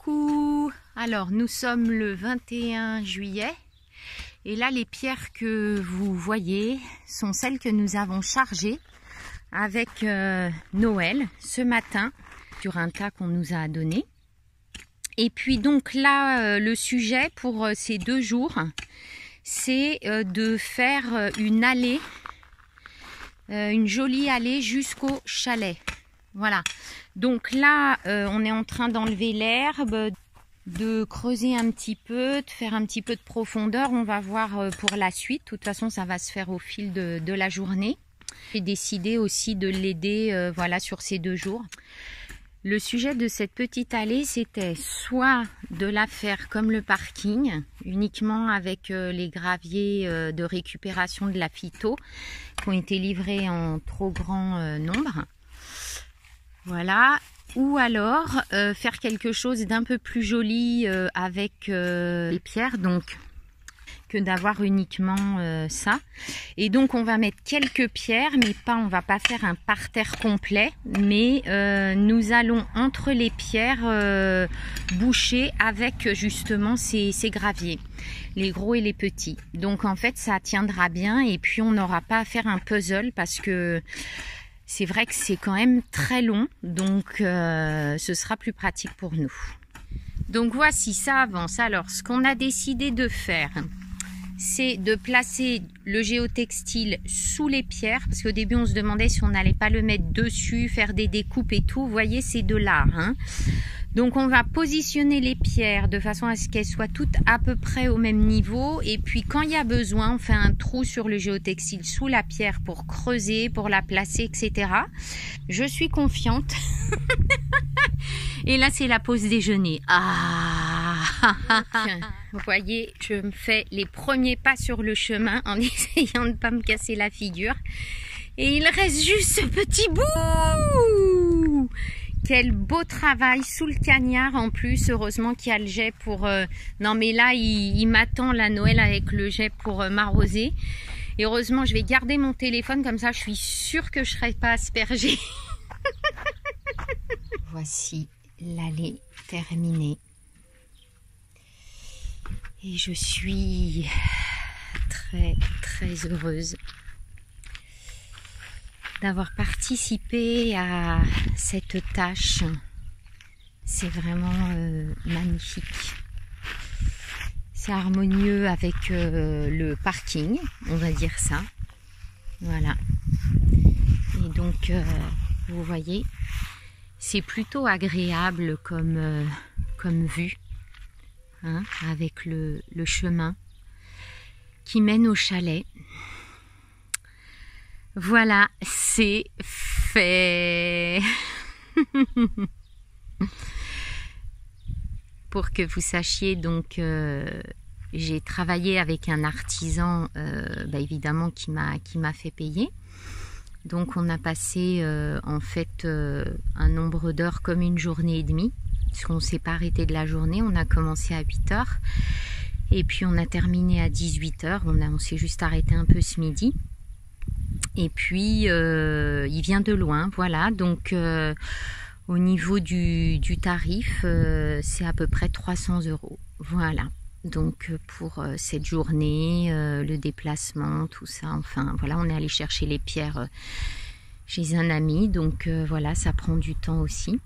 Coucou! Alors nous sommes le 21 juillet et là les pierres que vous voyez sont celles que nous avons chargées avec Noël ce matin sur un tas qu'on nous a donné. Et puis donc là le sujet pour ces 2 jours c'est de faire une allée, une jolie allée jusqu'au chalet. Voilà, donc là on est en train d'enlever l'herbe, de creuser un petit peu, de faire un petit peu de profondeur. On va voir pour la suite, de toute façon ça va se faire au fil de la journée. J'ai décidé aussi de l'aider voilà, sur ces 2 jours. Le sujet de cette petite allée, c'était soit de la faire comme le parking, uniquement avec les graviers de récupération de la phyto qui ont été livrés en trop grand nombre. Voilà, ou alors faire quelque chose d'un peu plus joli avec les pierres, donc que d'avoir uniquement ça. Et donc on va mettre quelques pierres, mais pas, on va pas faire un parterre complet, mais nous allons entre les pierres boucher avec justement ces graviers, les gros et les petits. Donc en fait ça tiendra bien et puis on n'aura pas à faire un puzzle parce que c'est vrai que c'est quand même très long, donc ce sera plus pratique pour nous. Donc voici, ça avance. Alors ce qu'on a décidé de faire, c'est de placer le géotextile sous les pierres, parce qu'au début on se demandait si on n'allait pas le mettre dessus, faire des découpes et tout. Vous voyez, c'est de l'art, hein. Donc on va positionner les pierres de façon à ce qu'elles soient toutes à peu près au même niveau. Et puis quand il y a besoin, on fait un trou sur le géotextile sous la pierre pour creuser, pour la placer, etc. Je suis confiante. Et là c'est la pause déjeuner. Vous voyez, je me fais les premiers pas sur le chemin en essayant de ne pas me casser la figure. Et il reste juste ce petit bout. Quel beau travail sous le cagnard en plus. Heureusement qu'il y a le jet pour... Non mais là, il m'attend la Noël avec le jet pour m'arroser. Et heureusement, je vais garder mon téléphone comme ça, je suis sûre que je ne serai pas aspergée. Voici l'allée terminée. Et je suis très heureuse d'avoir participé à cette tâche. C'est vraiment magnifique. C'est harmonieux avec le parking, on va dire ça. Voilà. Et donc, vous voyez, c'est plutôt agréable comme vue, hein, avec le chemin qui mène au chalet. Voilà, c'est fait. Pour que vous sachiez, donc j'ai travaillé avec un artisan, évidemment qui m'a fait payer. Donc on a passé en fait un nombre d'heures comme une journée et demie, parce qu'on ne s'est pas arrêté de la journée. On a commencé à 8 h et puis on a terminé à 18 h. On s'est juste arrêté un peu ce midi. Et puis il vient de loin, voilà. Donc au niveau du tarif, c'est à peu près 300 €. Voilà. Donc pour cette journée, le déplacement, tout ça, enfin voilà, on est allé chercher les pierres chez un ami. Donc voilà, ça prend du temps aussi.